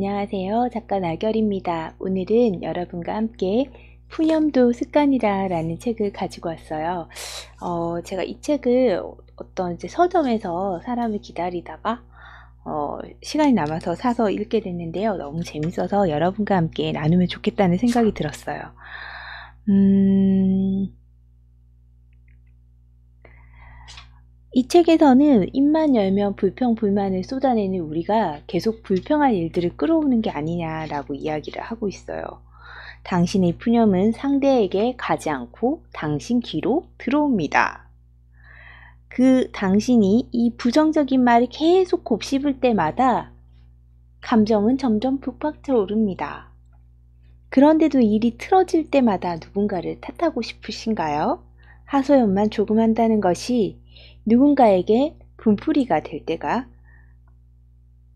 안녕하세요. 작가 나결입니다. 오늘은 여러분과 함께 푸념도 습관이다 라는 책을 가지고 왔어요. 제가 이 책을 어떤 이제 서점에서 사람을 기다리다가 시간이 남아서 사서 읽게 됐는데요. 너무 재밌어서 여러분과 함께 나누면 좋겠다는 생각이 들었어요. 이 책에서는 입만 열면 불평불만을 쏟아내는 우리가 계속 불평할 일들을 끌어오는 게 아니냐라고 이야기를 하고 있어요. 당신의 푸념은 상대에게 가지 않고 당신 귀로 들어옵니다. 그 당신이 이 부정적인 말을 계속 곱씹을 때마다 감정은 점점 북받쳐 오릅니다. 그런데도 일이 틀어질 때마다 누군가를 탓하고 싶으신가요? 하소연만 조금 한다는 것이 누군가에게 분풀이가 될 때가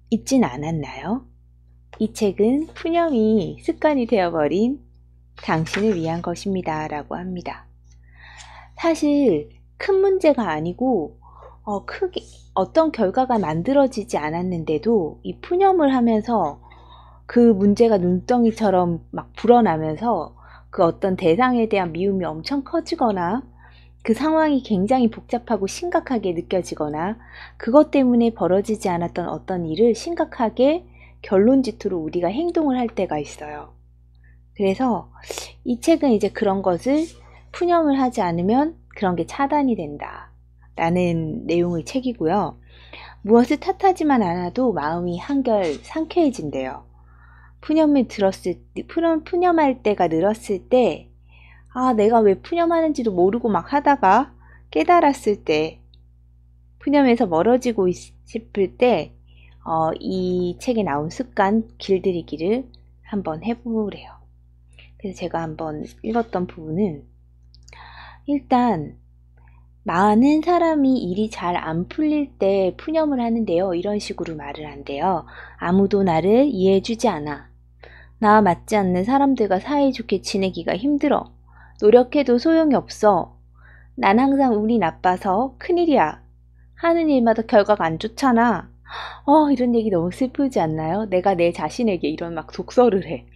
있진 않았나요? 이 책은 푸념이 습관이 되어버린 당신을 위한 것입니다. 라고 합니다. 사실 큰 문제가 아니고 크게 어떤 결과가 만들어지지 않았는데도 이 푸념을 하면서 그 문제가 눈덩이처럼 막 불어나면서 그 어떤 대상에 대한 미움이 엄청 커지거나 그 상황이 굉장히 복잡하고 심각하게 느껴지거나 그것 때문에 벌어지지 않았던 어떤 일을 심각하게 결론짓투로 우리가 행동을 할 때가 있어요. 그래서 이 책은 이제 그런 것을 푸념을 하지 않으면 그런 게 차단이 된다 라는 내용의 책이고요. 무엇을 탓하지만 않아도 마음이 한결 상쾌해진대요. 푸념할 때가 늘었을 때 내가 왜 푸념하는지도 모르고 막 하다가 깨달았을 때, 푸념에서 멀어지고 싶을 때, 이 책에 나온 습관 길들이기를 한번 해보래요. 그래서 제가 한번 읽었던 부분은, 일단, 많은 사람이 일이 잘 안 풀릴 때 푸념을 하는데요. 이런 식으로 말을 한대요. 아무도 나를 이해해주지 않아. 나와 맞지 않는 사람들과 사이좋게 지내기가 힘들어. 노력해도 소용이 없어. 난 항상 운이 나빠서 큰일이야. 하는 일마다 결과가 안 좋잖아. 이런 얘기 너무 슬프지 않나요? 내가 내 자신에게 이런 막 독서를 해.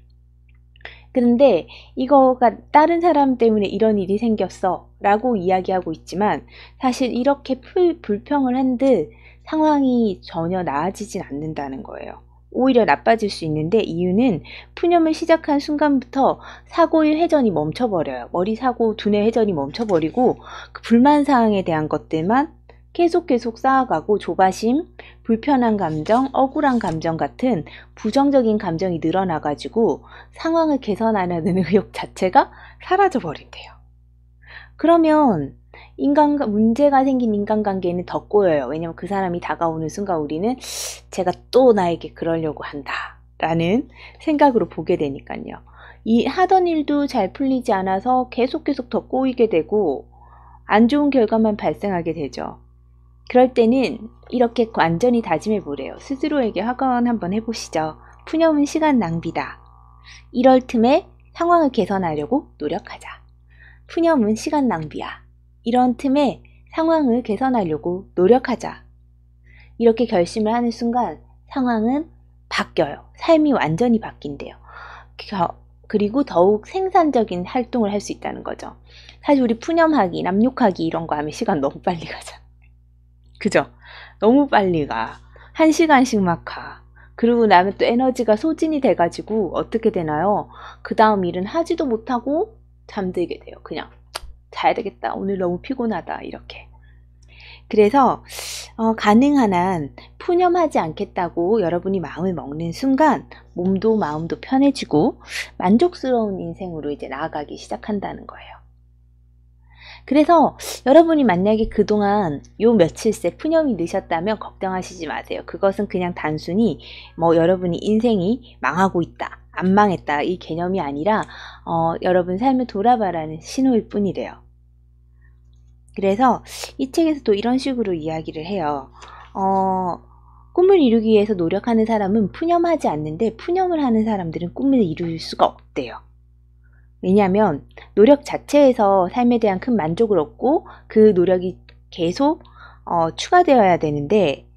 그런데 이거가 다른 사람 때문에 이런 일이 생겼어 라고 이야기하고 있지만 사실 이렇게 불평을 한들 상황이 전혀 나아지진 않는다는 거예요. 오히려 나빠질 수 있는데 이유는 푸념을 시작한 순간부터 사고의 회전이 멈춰버려요. 머리 사고, 두뇌 회전이 멈춰버리고 그 불만사항에 대한 것들만 계속 쌓아가고 조바심, 불편한 감정, 억울한 감정 같은 부정적인 감정이 늘어나가지고 상황을 개선하려는 의욕 자체가 사라져버린대요. 그러면 문제가 생긴 인간관계는 더 꼬여요. 왜냐면 그 사람이 다가오는 순간 우리는 제가 또 나에게 그러려고 한다 라는 생각으로 보게 되니까요. 이 하던 일도 잘 풀리지 않아서 계속 더 꼬이게 되고 안 좋은 결과만 발생하게 되죠. 그럴 때는 이렇게 완전히 다짐해 보래요. 스스로에게 확언 한번 해보시죠. 푸념은 시간 낭비다. 이럴 틈에 상황을 개선하려고 노력하자. 푸념은 시간 낭비야. 이런 틈에 상황을 개선하려고 노력하자. 이렇게 결심을 하는 순간 상황은 바뀌어요. 삶이 완전히 바뀐대요. 그리고 더욱 생산적인 활동을 할 수 있다는 거죠. 사실 우리 푸념하기, 남욕하기 이런 거 하면 시간 너무 빨리 가잖아. 그죠? 너무 빨리 가. 1시간씩 막 가. 그리고 나면 또 에너지가 소진이 돼가지고 어떻게 되나요? 그 다음 일은 하지도 못하고 잠들게 돼요. 그냥 자야 되겠다. 오늘 너무 피곤하다. 이렇게. 그래서 가능한 한 푸념하지 않겠다고 여러분이 마음을 먹는 순간 몸도 마음도 편해지고 만족스러운 인생으로 이제 나아가기 시작한다는 거예요. 그래서 여러분이 만약에 그동안 요 며칠새 푸념이 늦었다면 걱정하시지 마세요. 그것은 그냥 단순히 여러분이 인생이 망하고 있다, 안 망했다 이 개념이 아니라 여러분 삶을 돌아봐라는 신호일 뿐이래요. 그래서 이 책에서도 이런 식으로 이야기를 해요. 꿈을 이루기 위해서 노력하는 사람은 푸념하지 않는데 푸념을 하는 사람들은 꿈을 이룰 수가 없대요. 왜냐하면 노력 자체에서 삶에 대한 큰 만족을 얻고 그 노력이 계속 추가되어야 되는데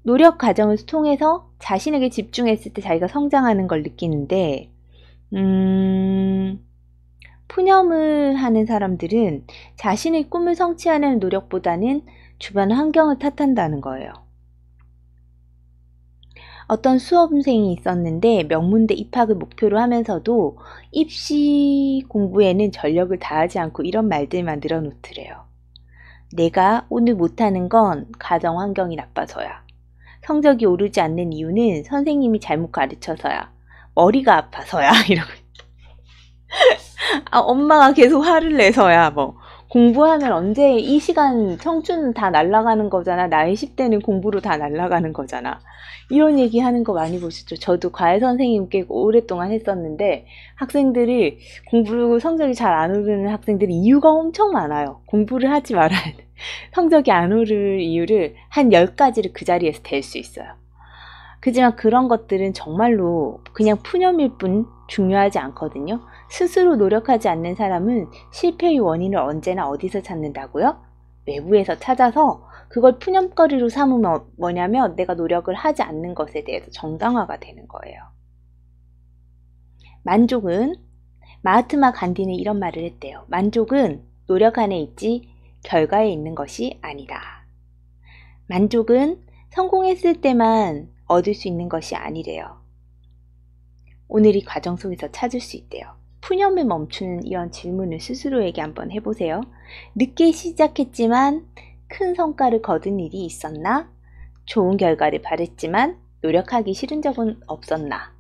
노력 과정을 통해서 자신에게 집중했을 때 자기가 성장하는 걸 느끼는데, 푸념을 하는 사람들은 자신의 꿈을 성취하는 노력보다는 주변 환경을 탓한다는 거예요. 어떤 수험생이 있었는데 명문대 입학을 목표로 하면서도 입시 공부에는 전력을 다하지 않고 이런 말들만 늘어놓더래요. 내가 오늘 못하는 건 가정 환경이 나빠서야. 성적이 오르지 않는 이유는 선생님이 잘못 가르쳐서야. 머리가 아파서야. 이러고. 엄마가 계속 화를 내서야. 뭐 공부하면 언제 이 시간 청춘은 다 날아가는 거잖아. 나의 10대는 공부로 다 날아가는 거잖아. 이런 얘기 하는 거 많이 보시죠. 저도 과외 선생님께 오랫동안 했었는데 학생들이 공부 성적이 잘 안 오르는 학생들이 이유가 엄청 많아요. 공부를 하지 말아야 돼. 성적이 안 오를 이유를 한 10가지를 그 자리에서 댈 수 있어요. 그지만 그런 것들은 정말로 그냥 푸념일 뿐 중요하지 않거든요. 스스로 노력하지 않는 사람은 실패의 원인을 언제나 어디서 찾는다고요? 외부에서 찾아서 그걸 푸념거리로 삼으면 뭐냐면 내가 노력을 하지 않는 것에 대해서 정당화가 되는 거예요. 만족은 마하트마 간디는 이런 말을 했대요. 만족은 노력 안에 있지 결과에 있는 것이 아니다. 만족은 성공했을 때만 얻을 수 있는 것이 아니래요. 오늘 이 과정 속에서 찾을 수 있대요. 푸념을 멈추는 이런 질문을 스스로에게 한번 해보세요. 늦게 시작했지만 큰 성과를 거둔 일이 있었나? 좋은 결과를 바랬지만 노력하기 싫은 적은 없었나?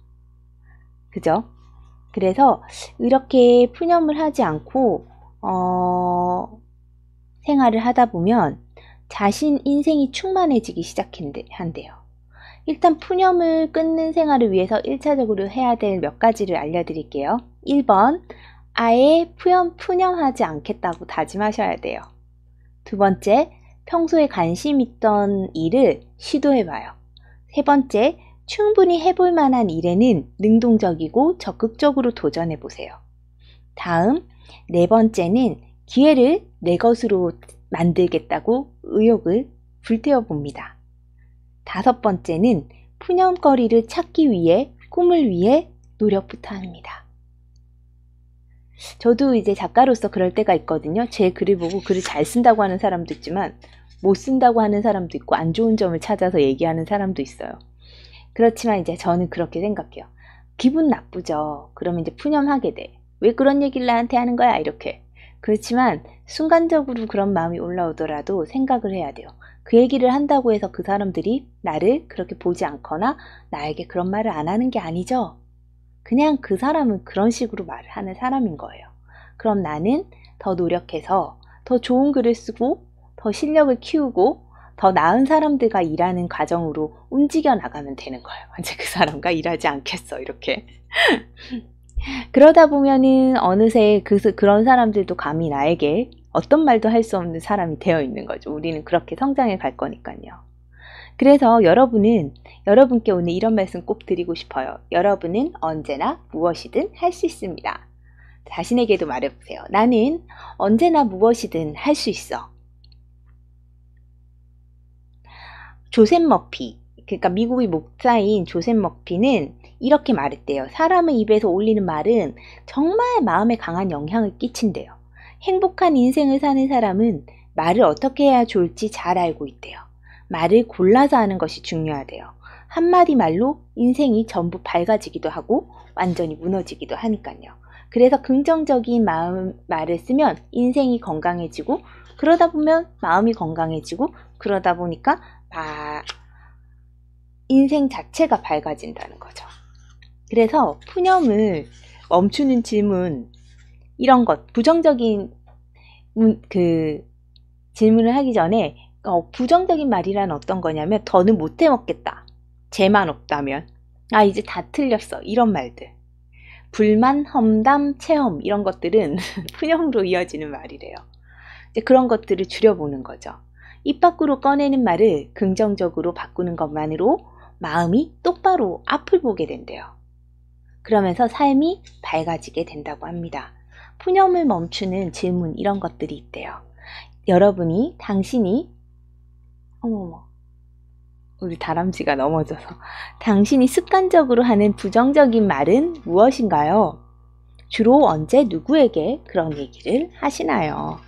그죠? 그래서 이렇게 푸념을 하지 않고 생활을 하다 보면 자신 인생이 충만해지기 시작한대요. 일단 푸념을 끊는 생활을 위해서 1차적으로 해야 될 몇 가지를 알려드릴게요. 1번, 아예 푸념하지 않겠다고 다짐하셔야 돼요. 두 번째, 평소에 관심 있던 일을 시도해봐요. 세 번째, 충분히 해볼 만한 일에는 능동적이고 적극적으로 도전해보세요. 다음, 네 번째는 기회를 내 것으로 만들겠다고 의욕을 불태워봅니다. 다섯 번째는 푸념거리를 찾기 위해 꿈을 위해 노력부터 합니다. 저도 이제 작가로서 그럴 때가 있거든요. 제 글을 보고 글을 잘 쓴다고 하는 사람도 있지만 못 쓴다고 하는 사람도 있고 안 좋은 점을 찾아서 얘기하는 사람도 있어요. 그렇지만 이제 저는 그렇게 생각해요. 기분 나쁘죠. 그러면 이제 푸념하게 돼. 왜 그런 얘기를 나한테 하는 거야? 이렇게. 그렇지만 순간적으로 그런 마음이 올라오더라도 생각을 해야 돼요. 그 얘기를 한다고 해서 그 사람들이 나를 그렇게 보지 않거나 나에게 그런 말을 안 하는 게 아니죠. 그냥 그 사람은 그런 식으로 말을 하는 사람인 거예요. 그럼 나는 더 노력해서 더 좋은 글을 쓰고 더 실력을 키우고 더 나은 사람들과 일하는 과정으로 움직여 나가면 되는 거예요. 언제 그 사람과 일하지 않겠어 이렇게. 그러다 보면은 어느새 그런 사람들도 감히 나에게 어떤 말도 할 수 없는 사람이 되어 있는 거죠. 우리는 그렇게 성장해 갈 거니까요. 그래서 여러분께 오늘 이런 말씀 꼭 드리고 싶어요. 여러분은 언제나 무엇이든 할 수 있습니다. 자신에게도 말해보세요. 나는 언제나 무엇이든 할 수 있어. 조셉 머피, 그러니까 미국의 목사인 조셉 머피는 이렇게 말했대요. 사람의 입에서 올리는 말은 정말 마음에 강한 영향을 끼친대요. 행복한 인생을 사는 사람은 말을 어떻게 해야 좋을지 잘 알고 있대요. 말을 골라서 하는 것이 중요하대요. 한마디 말로 인생이 전부 밝아지기도 하고 완전히 무너지기도 하니까요. 그래서 긍정적인 말을 쓰면 인생이 건강해지고 그러다 보면 마음이 건강해지고 그러다 보니까 인생 자체가 밝아진다는 거죠. 그래서 푸념을 멈추는 질문 이런 것 부정적인 질문을 하기 전에 부정적인 말이란 어떤 거냐면 더는 못 해먹겠다. 재만 없다면 이제 다 틀렸어. 이런 말들. 불만, 험담, 체험 이런 것들은 푸념으로 이어지는 말이래요. 이제 그런 것들을 줄여보는 거죠. 입 밖으로 꺼내는 말을 긍정적으로 바꾸는 것만으로 마음이 똑바로 앞을 보게 된대요. 그러면서 삶이 밝아지게 된다고 합니다. 푸념을 멈추는 질문 이런 것들이 있대요. 당신이 우리 다람쥐가 넘어져서. 당신이 습관적으로 하는 부정적인 말은 무엇인가요? 주로 언제 누구에게 그런 얘기를 하시나요?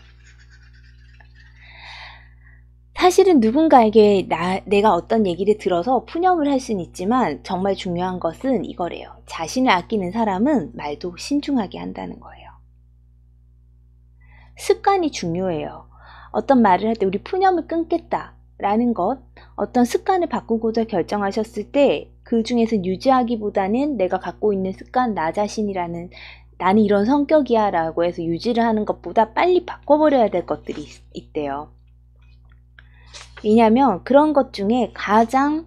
사실은 누군가에게 내가 어떤 얘기를 들어서 푸념을 할 수는 있지만 정말 중요한 것은 이거래요. 자신을 아끼는 사람은 말도 신중하게 한다는 거예요. 습관이 중요해요. 어떤 말을 할 때 우리 푸념을 끊겠다 라는 것, 어떤 습관을 바꾸고자 결정하셨을 때 그 중에서 유지하기보다는 내가 갖고 있는 습관, 나 자신이라는, 나는 이런 성격이야 라고 해서 유지를 하는 것보다 빨리 바꿔버려야 될 것들이 있대요. 왜냐하면 그런 것 중에 가장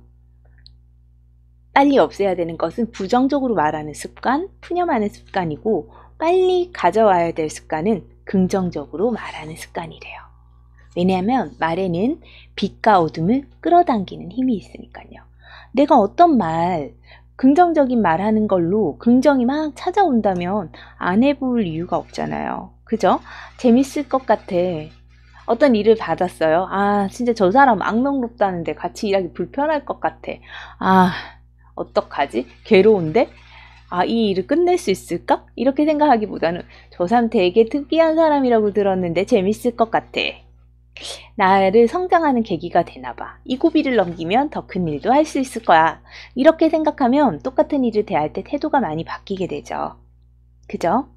빨리 없애야 되는 것은 부정적으로 말하는 습관, 푸념하는 습관이고, 빨리 가져와야 될 습관은 긍정적으로 말하는 습관이래요. 왜냐하면 말에는 빛과 어둠을 끌어당기는 힘이 있으니까요. 내가 어떤 말, 긍정적인 말 하는 걸로 긍정이 막 찾아온다면 안 해볼 이유가 없잖아요. 그죠? 재밌을 것 같아. 어떤 일을 받았어요. 아, 진짜 저 사람 악명높다는데 같이 일하기 불편할 것 같아. 아, 어떡하지? 괴로운데? 아, 이 일을 끝낼 수 있을까? 이렇게 생각하기보다는 저 사람 되게 특이한 사람이라고 들었는데 재밌을 것 같아. 나를 성장하는 계기가 되나봐. 이 고비를 넘기면 더 큰 일도 할 수 있을 거야. 이렇게 생각하면 똑같은 일을 대할 때 태도가 많이 바뀌게 되죠. 그죠?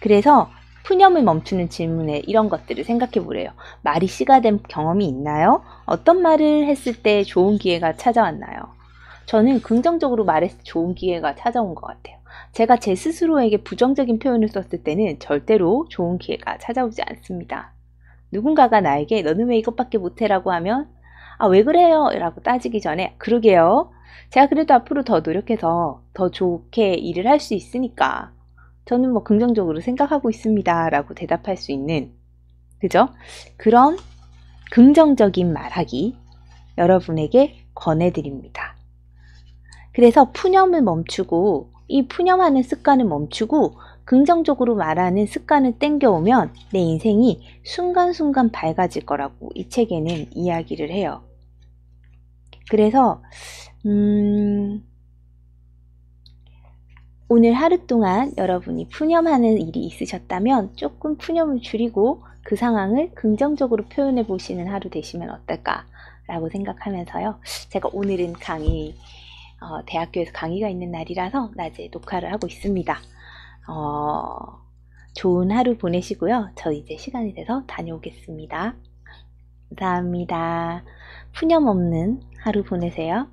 그래서 푸념을 멈추는 질문에 이런 것들을 생각해 보래요. 말이 씨가 된 경험이 있나요? 어떤 말을 했을 때 좋은 기회가 찾아왔나요? 저는 긍정적으로 말했을 때 좋은 기회가 찾아온 것 같아요. 제가 제 스스로에게 부정적인 표현을 썼을 때는 절대로 좋은 기회가 찾아오지 않습니다. 누군가가 나에게 너는 왜 이것밖에 못해? 라고 하면 아, 왜 그래요? 라고 따지기 전에 그러게요. 제가 그래도 앞으로 더 노력해서 더 좋게 일을 할 수 있으니까 저는 뭐 긍정적으로 생각하고 있습니다. 라고 대답할 수 있는, 그죠? 그런 긍정적인 말하기 여러분에게 권해드립니다. 그래서 푸념을 멈추고 이 푸념하는 습관을 멈추고 긍정적으로 말하는 습관을 땡겨오면 내 인생이 순간순간 밝아질 거라고 이 책에는 이야기를 해요. 그래서 오늘 하루 동안 여러분이 푸념하는 일이 있으셨다면 조금 푸념을 줄이고 그 상황을 긍정적으로 표현해 보시는 하루 되시면 어떨까 라고 생각하면서요. 제가 오늘은 대학교에서 강의가 있는 날이라서 낮에 녹화를 하고 있습니다. 좋은 하루 보내시고요. 저 이제 시간이 돼서 다녀오겠습니다. 감사합니다. 푸념 없는 하루 보내세요.